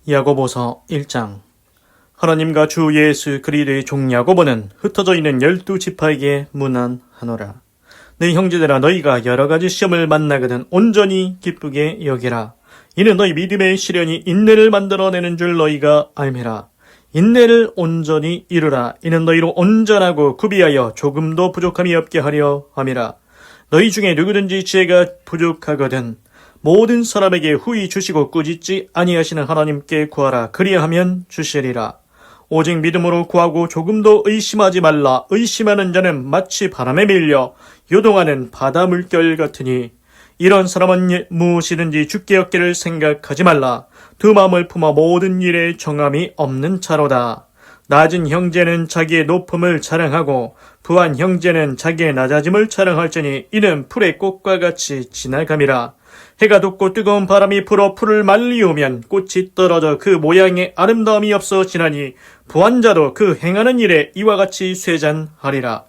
야고보서 1장. 하나님과 주 예수 그리스도의 종 야고보는 흩어져 있는 12지파에게 문안하노라. 내 형제들아, 너희가 여러 가지 시험을 만나거든 온전히 기쁘게 여기라. 이는 너희 믿음의 시련이 인내를 만들어내는 줄 너희가 알미라. 인내를 온전히 이루라. 이는 너희로 온전하고 구비하여 조금도 부족함이 없게 하려 함이라. 너희 중에 누구든지 지혜가 부족하거든 모든 사람에게 후히 주시고 꾸짖지 아니하시는 하나님께 구하라. 그리하면 주시리라. 오직 믿음으로 구하고 조금도 의심하지 말라. 의심하는 자는 마치 바람에 밀려 요동하는 바다 물결 같으니 이런 사람은 무엇이든지 죽게 얻기를 생각하지 말라. 두 마음을 품어 모든 일에 정함이 없는 자로다. 낮은 형제는 자기의 높음을 자랑하고 부한 형제는 자기의 낮아짐을 자랑할지니 이는 풀의 꽃과 같이 지나감이라. 해가 돋고 뜨거운 바람이 불어 풀을 말리우면 꽃이 떨어져 그 모양의 아름다움이 없어 지나니 부한 자도 그 행하는 일에 이와 같이 쇠잔하리라.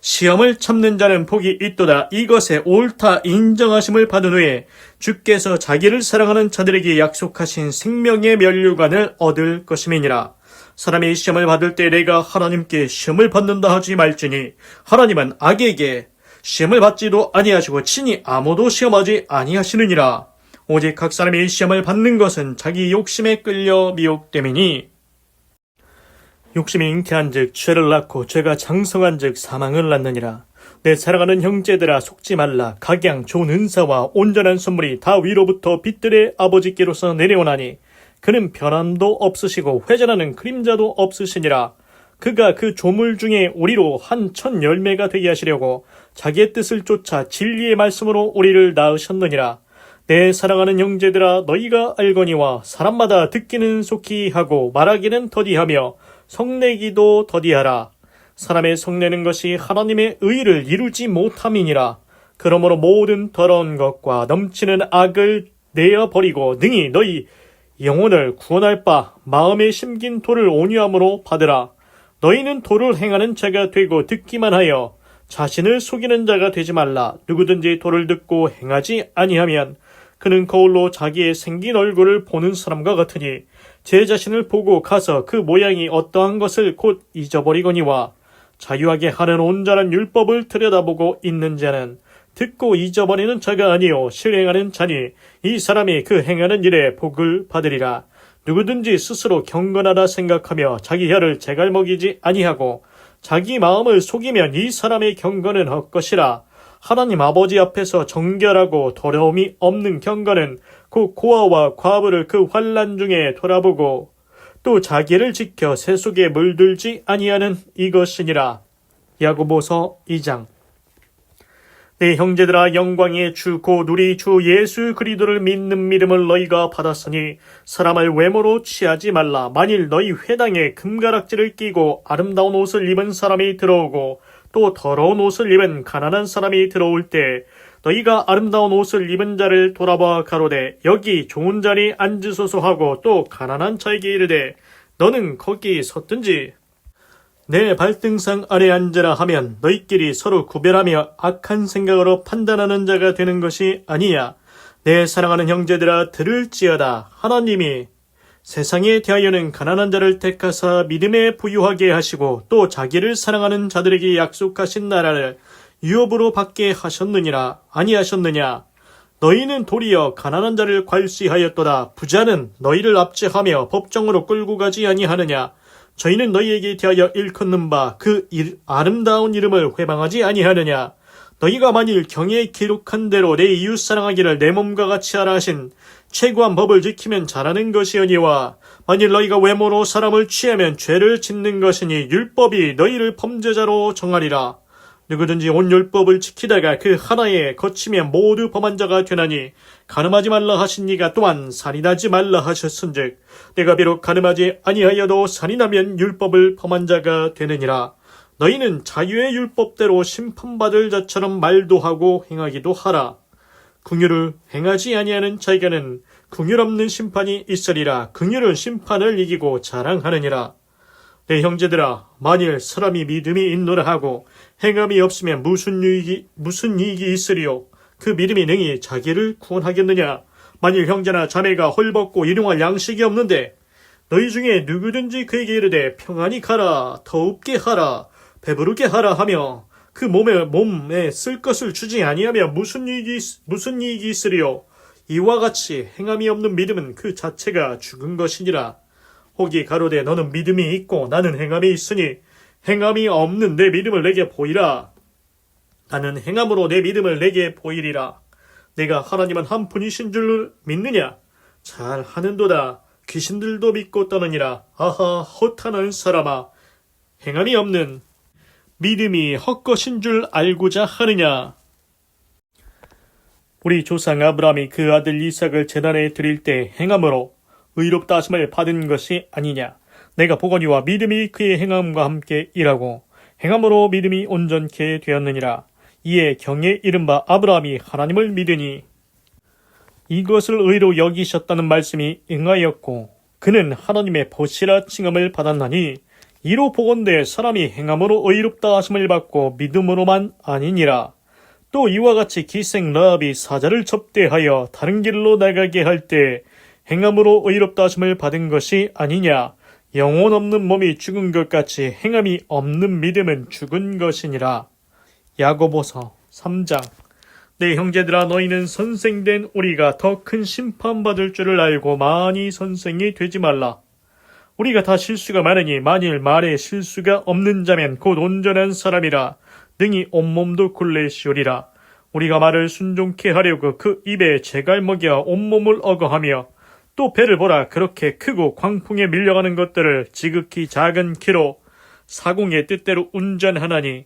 시험을 참는 자는 복이 있도다. 이것에 옳다 인정하심을 받은 후에 주께서 자기를 사랑하는 자들에게 약속하신 생명의 면류관을 얻을 것임이니라. 사람이 시험을 받을 때 내가 하나님께 시험을 받는다 하지 말지니 하나님은 악에게 시험을 받지도 아니하시고 친히 아무도 시험하지 아니하시느니라. 오직 각 사람이 시험을 받는 것은 자기 욕심에 끌려 미혹됨이니 욕심이 잉태한즉 죄를 낳고 죄가 장성한즉 사망을 낳느니라. 내 사랑하는 형제들아, 속지 말라. 각양 좋은 은사와 온전한 선물이 다 위로부터 빛들의 아버지께로서 내려오나니 그는 변함도 없으시고 회전하는 그림자도 없으시니라. 그가 그 조물 중에 우리로 한 천 열매가 되게 하시려고 자기의 뜻을 쫓아 진리의 말씀으로 우리를 낳으셨느니라. 내 사랑하는 형제들아, 너희가 알거니와 사람마다 듣기는 속히 하고 말하기는 더디하며 성내기도 더디하라. 사람의 성내는 것이 하나님의 의를 이루지 못함이니라. 그러므로 모든 더러운 것과 넘치는 악을 내어버리고 능히 너희 영혼을 구원할 바 마음에 심긴 도를 온유함으로 받으라. 너희는 도를 행하는 자가 되고 듣기만 하여 자신을 속이는 자가 되지 말라. 누구든지 도를 듣고 행하지 아니하면 그는 거울로 자기의 생긴 얼굴을 보는 사람과 같으니 제 자신을 보고 가서 그 모양이 어떠한 것을 곧 잊어버리거니와 자유하게 하는 온전한 율법을 들여다보고 있는 자는 듣고 잊어버리는 자가 아니요 실행하는 자니 이 사람이 그 행하는 일에 복을 받으리라. 누구든지 스스로 경건하다 생각하며 자기 혀를 제갈먹이지 아니하고 자기 마음을 속이면 이 사람의 경건은 헛것이라. 하나님 아버지 앞에서 정결하고 더러움이 없는 경건은 곧 고아와 과부를 그 환난 중에 돌아보고 또 자기를 지켜 새 속에 물들지 아니하는 이것이니라. 야고보서 2장. 내 형제들아, 영광의 주 곧 우리 주 예수 그리스도를 믿는 믿음을 너희가 받았으니 사람을 외모로 취하지 말라. 만일 너희 회당에 금가락지를 끼고 아름다운 옷을 입은 사람이 들어오고 또 더러운 옷을 입은 가난한 사람이 들어올 때 너희가 아름다운 옷을 입은 자를 돌아봐 가로되 여기 좋은 자리 앉으소서 하고 또 가난한 자에게 이르되 너는 거기 섰든지 내 발등상 아래 앉으라 하면 너희끼리 서로 구별하며 악한 생각으로 판단하는 자가 되는 것이 아니야. 내 사랑하는 형제들아, 들을지어다. 하나님이 세상에 대하여는 가난한 자를 택하사 믿음에 부유하게 하시고 또 자기를 사랑하는 자들에게 약속하신 나라를 유업으로 받게 하셨느니라. 아니하셨느냐? 너희는 도리어 가난한 자를 괄시하였도다. 부자는 너희를 압제하며 법정으로 끌고 가지 아니하느냐? 저희는 너희에게 대하여 일컫는 바 그 아름다운 이름을 회방하지 아니하느냐? 너희가 만일 경에 기록한 대로 내 이웃 사랑하기를 내 몸과 같이 하라 하신 최고한 법을 지키면 잘하는 것이오니와 만일 너희가 외모로 사람을 취하면 죄를 짓는 것이니 율법이 너희를 범죄자로 정하리라. 누구든지 온 율법을 지키다가 그 하나에 거치면 모두 범한 자가 되나니 간음하지 말라 하신 이가 또한 살인하지 말라 하셨은즉 내가 비록 간음하지 아니하여도 살인하면 율법을 범한 자가 되느니라. 너희는 자유의 율법대로 심판받을 자처럼 말도 하고 행하기도 하라. 긍휼을 행하지 아니하는 자에게는 긍휼 없는 심판이 있으리라. 긍휼은 심판을 이기고 자랑하느니라. 내 형제들아, 만일 사람이 믿음이 있노라 하고 행함이 없으면 무슨 이익이 있으리요? 그 믿음이 능히 자기를 구원하겠느냐? 만일 형제나 자매가 헐벗고 일용할 양식이 없는데 너희 중에 누구든지 그에게 이르되 평안히 가라, 더웁게 하라, 배부르게 하라 하며 그 몸에 쓸 것을 주지 아니하면 무슨 이익이 있으리요. 이와 같이 행함이 없는 믿음은 그 자체가 죽은 것이니라. 혹이 가로되 너는 믿음이 있고 나는 행함이 있으니 행함이 없는 내 믿음을 내게 보이라. 나는 행함으로 내 믿음을 내게 보이리라. 내가 하나님은 한 분이신 줄 믿느냐? 잘 하는도다. 귀신들도 믿고 떠느니라. 아하, 허탄한 사람아, 행함이 없는 믿음이 헛것인 줄 알고자 하느냐? 우리 조상 아브라함이 그 아들 이삭을 제단에 드릴 때 행함으로 의롭다 하심을 받은 것이 아니냐? 내가 보거니와 믿음이 그의 행함과 함께 일하고 행함으로 믿음이 온전케 되었느니라. 이에 경에 이른바 아브라함이 하나님을 믿으니 이것을 의로 여기셨다는 말씀이 응하였고 그는 하나님의 보시라 칭함을 받았나니 이로 보건대 사람이 행함으로 의롭다 하심을 받고 믿음으로만 아니니라. 또 이와 같이 기생 라합이 사자를 접대하여 다른 길로 나가게 할 때 행함으로 의롭다 하심을 받은 것이 아니냐. 영혼 없는 몸이 죽은 것 같이 행함이 없는 믿음은 죽은 것이니라. 야고보서 3장. 내 형제들아, 너희는 선생된 우리가 더 큰 심판받을 줄을 알고 많이 선생이 되지 말라. 우리가 다 실수가 많으니 만일 말에 실수가 없는 자면 곧 온전한 사람이라 능히 온몸도 굴레시오리라. 우리가 말을 순종케 하려고 그 입에 재갈 먹여 온몸을 어거하며 또 배를 보라. 그렇게 크고 광풍에 밀려가는 것들을 지극히 작은 키로 사공의 뜻대로 운전하나니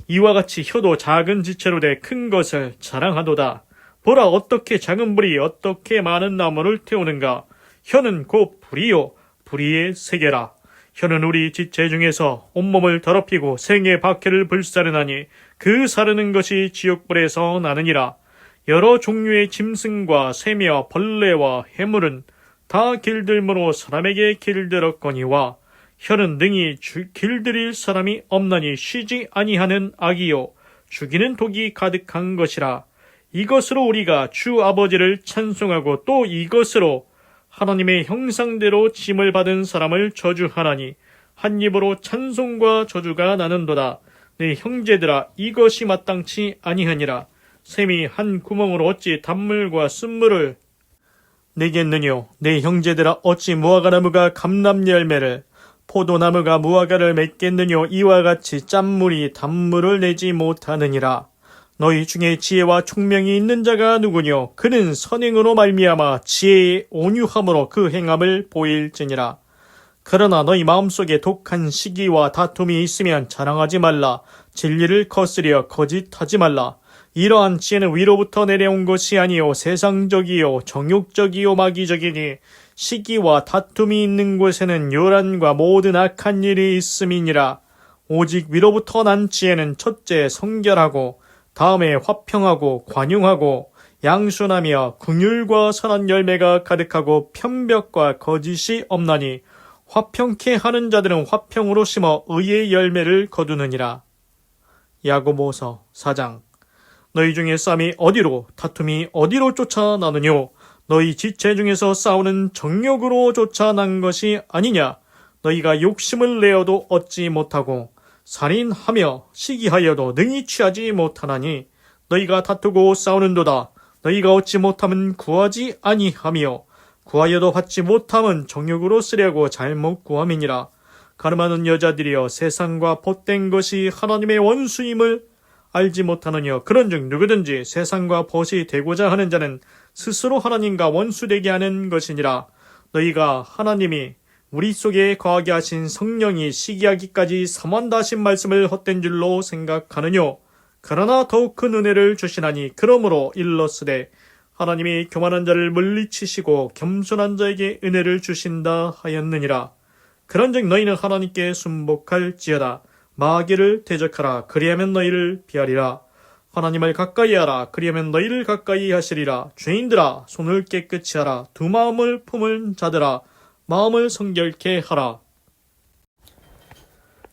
이와 같이 혀도 작은 지체로 돼 큰 것을 자랑하도다. 보라, 어떻게 작은 불이 어떻게 많은 나무를 태우는가. 혀는 곧 불이요 불의의 세계라. 혀는 우리 지체 중에서 온몸을 더럽히고 생의 박해를 불사르나니 그 사르는 것이 지옥불에서 나느니라. 여러 종류의 짐승과 새며 벌레와 해물은 다 길들므로 사람에게 길들었거니와 혀는 능히 길들일 사람이 없나니 쉬지 아니하는 악이요 죽이는 독이 가득한 것이라. 이것으로 우리가 주 아버지를 찬송하고 또 이것으로 하나님의 형상대로 짐을 받은 사람을 저주하나니 한 입으로 찬송과 저주가 나는도다. 내 형제들아, 이것이 마땅치 아니하니라. 샘이 한 구멍으로 어찌 단물과 쓴물을 내겠느뇨. 내 형제들아, 어찌 무화과나무가 감람 열매를 포도나무가 무화과를 맺겠느뇨. 이와 같이 짠물이 단물을 내지 못하느니라. 너희 중에 지혜와 총명이 있는 자가 누구뇨? 그는 선행으로 말미암아 지혜의 온유함으로 그 행함을 보일지니라. 그러나 너희 마음속에 독한 시기와 다툼이 있으면 자랑하지 말라. 진리를 거스려 거짓하지 말라. 이러한 지혜는 위로부터 내려온 것이 아니요 세상적이요 정욕적이요 마귀적이니 시기와 다툼이 있는 곳에는 요란과 모든 악한 일이 있음이니라. 오직 위로부터 난 지혜는 첫째 성결하고 다음에 화평하고 관용하고 양순하며 긍휼과 선한 열매가 가득하고 편벽과 거짓이 없나니 화평케 하는 자들은 화평으로 심어 의의 열매를 거두느니라. 야고보서 4장. 너희 중에 싸움이 어디로 다툼이 어디로 쫓아나느뇨? 너희 지체 중에서 싸우는 정욕으로 쫓아난 것이 아니냐? 너희가 욕심을 내어도 얻지 못하고 살인하며 시기하여도 능히 취하지 못하나니 너희가 다투고 싸우는도다. 너희가 얻지 못함은 구하지 아니하며 구하여도 받지 못함은 정욕으로 쓰려고 잘못 구함이니라. 가늠하는 여자들이여, 세상과 벗된 것이 하나님의 원수임을 알지 못하느뇨. 그런즉 누구든지 세상과 벗이 되고자 하는 자는 스스로 하나님과 원수되게 하는 것이니라. 너희가 하나님이 우리 속에 거하게 하신 성령이 시기하기까지 삼한다 하신 말씀을 헛된 줄로 생각하느뇨. 그러나 더욱 큰 은혜를 주시나니 그러므로 일렀으되 하나님이 교만한 자를 물리치시고 겸손한 자에게 은혜를 주신다 하였느니라. 그런즉 너희는 하나님께 순복할지어다. 마귀를 대적하라. 그리하면 너희를 피하리라. 하나님을 가까이 하라. 그리하면 너희를 가까이 하시리라. 죄인들아, 손을 깨끗이 하라. 두 마음을 품은 자들아, 마음을 성결케 하라.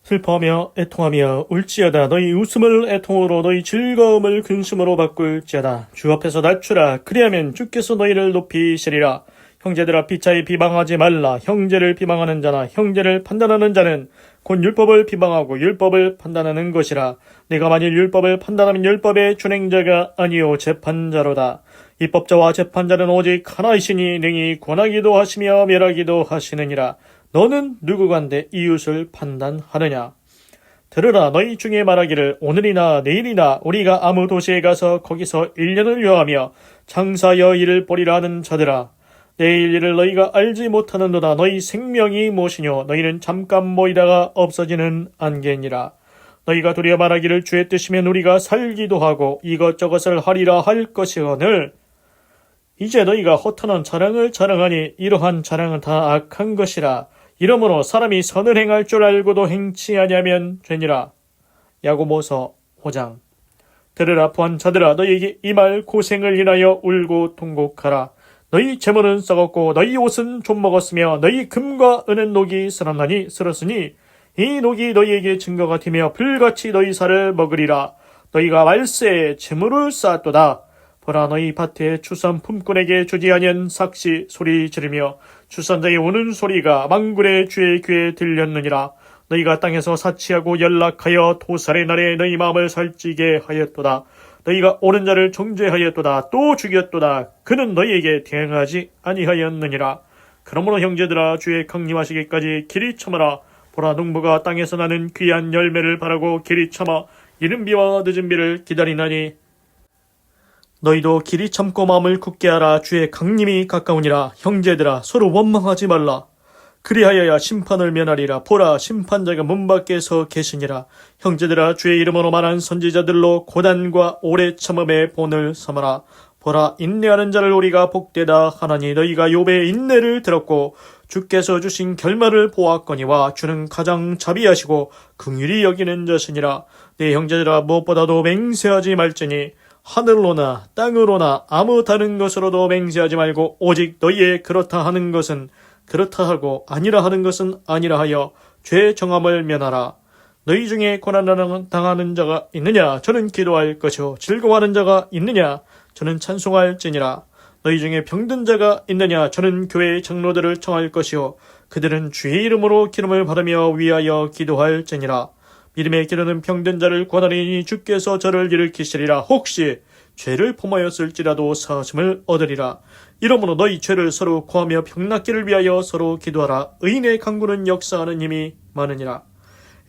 슬퍼하며 애통하며 울지어다. 너희 웃음을 애통으로 너희 즐거움을 근심으로 바꿀지어다. 주 앞에서 낮추라. 그리하면 주께서 너희를 높이시리라. 형제들아 피차에 비방하지 말라. 형제를 비방하는 자나 형제를 판단하는 자는 곧 율법을 비방하고 율법을 판단하는 것이라. 네가 만일 율법을 판단하면 율법의 준행자가 아니요 재판자로다. 입법자와 재판자는 오직 하나이시니 능히 권하기도 하시며 멸하기도 하시느니라. 너는 누구간데 이웃을 판단하느냐? 들으라. 너희 중에 말하기를 오늘이나 내일이나 우리가 아무 도시에 가서 거기서 1년을 요하며 장사여 일을 보리라 하는 자들아. 내일 일을 너희가 알지 못하는도다. 너희 생명이 무엇이뇨? 너희는 잠깐 모이다가 없어지는 안개니라. 너희가 도리어 말하기를 주의 뜻이면 우리가 살기도 하고 이것저것을 하리라 할 것이거늘 이제 너희가 허탄한 자랑을 자랑하니 이러한 자랑은 다 악한 것이라. 이러므로 사람이 선을 행할 줄 알고도 행치 아니하면 되니라. 야고보서 5장. 들으라 부한 자들아, 너희에게 이 말 고생을 인하여 울고 통곡하라. 너희 재물은 썩었고 너희 옷은 좀 먹었으며 너희 금과 은은 녹이 쓸었으니 이 녹이 너희에게 증거가 되며 불같이 너희 살을 먹으리라. 너희가 말세에 재물을 쌓았도다. 보라, 너희 밭에 추선 품꾼에게 주지 아니한 삭시 소리 지르며 추선자의 우는 소리가 망군의 주의 귀에 들렸느니라. 너희가 땅에서 사치하고 연락하여 도살의 날에 너희 마음을 살찌게 하였도다. 너희가 오는 자를 정죄하였도다. 또 죽였도다. 그는 너희에게 대응하지 아니하였느니라. 그러므로 형제들아, 주의 강림하시기까지 길이 참으라. 보라, 농부가 땅에서 나는 귀한 열매를 바라고 길이 참아 이른 비와 늦은 비를 기다리나니 너희도 길이 참고 마음을 굳게 하라. 주의 강림이 가까우니라. 형제들아, 서로 원망하지 말라. 그리하여야 심판을 면하리라. 보라, 심판자가 문 밖에 서 계시니라. 형제들아, 주의 이름으로 말한 선지자들로 고난과 오래 참음의 본을 삼아라. 보라, 인내하는 자를 우리가 복되다 하나니 너희가 욥의 인내를 들었고 주께서 주신 결말을 보았거니와 주는 가장 자비하시고 긍휼히 여기는 자시니라. 네 형제들아, 무엇보다도 맹세하지 말지니 하늘로나 땅으로나 아무 다른 것으로도 맹세하지 말고 오직 너희의 그렇다 하는 것은 그렇다 하고 아니라 하는 것은 아니라 하여 죄 정함을 면하라. 너희 중에 고난 당하는 자가 있느냐? 저는 기도할 것이요. 즐거워하는 자가 있느냐? 저는 찬송할지니라. 너희 중에 병든 자가 있느냐? 저는 교회의 장로들을 청할 것이요. 그들은 주의 이름으로 기름을 받으며 위하여 기도할지니라. 믿음의 기도는 병든 자를 권하리니 주께서 저를 일으키시리라. 혹시 죄를 범하였을지라도 사하심을 얻으리라. 이러므로 너희 죄를 서로 고하며 병낫기를 위하여 서로 기도하라. 의인의 강구는 역사하는 힘이 많으니라.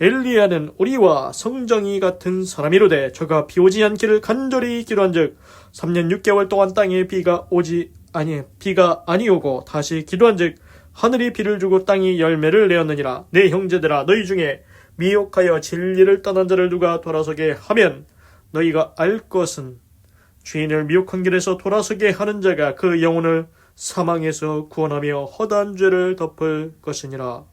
엘리야는 우리와 성정이 같은 사람이로되 저가 비 오지 않기를 간절히 기도한즉 3년 6개월 동안 땅에 비가 아니 오고 다시 기도한즉 하늘이 비를 주고 땅이 열매를 내었느니라. 내 형제들아, 너희 중에 미혹하여 진리를 떠난 자를 누가 돌아서게 하면 너희가 알 것은 주인을 미혹한 길에서 돌아서게 하는 자가 그 영혼을 사망에서 구원하며 허다한 죄를 덮을 것이니라.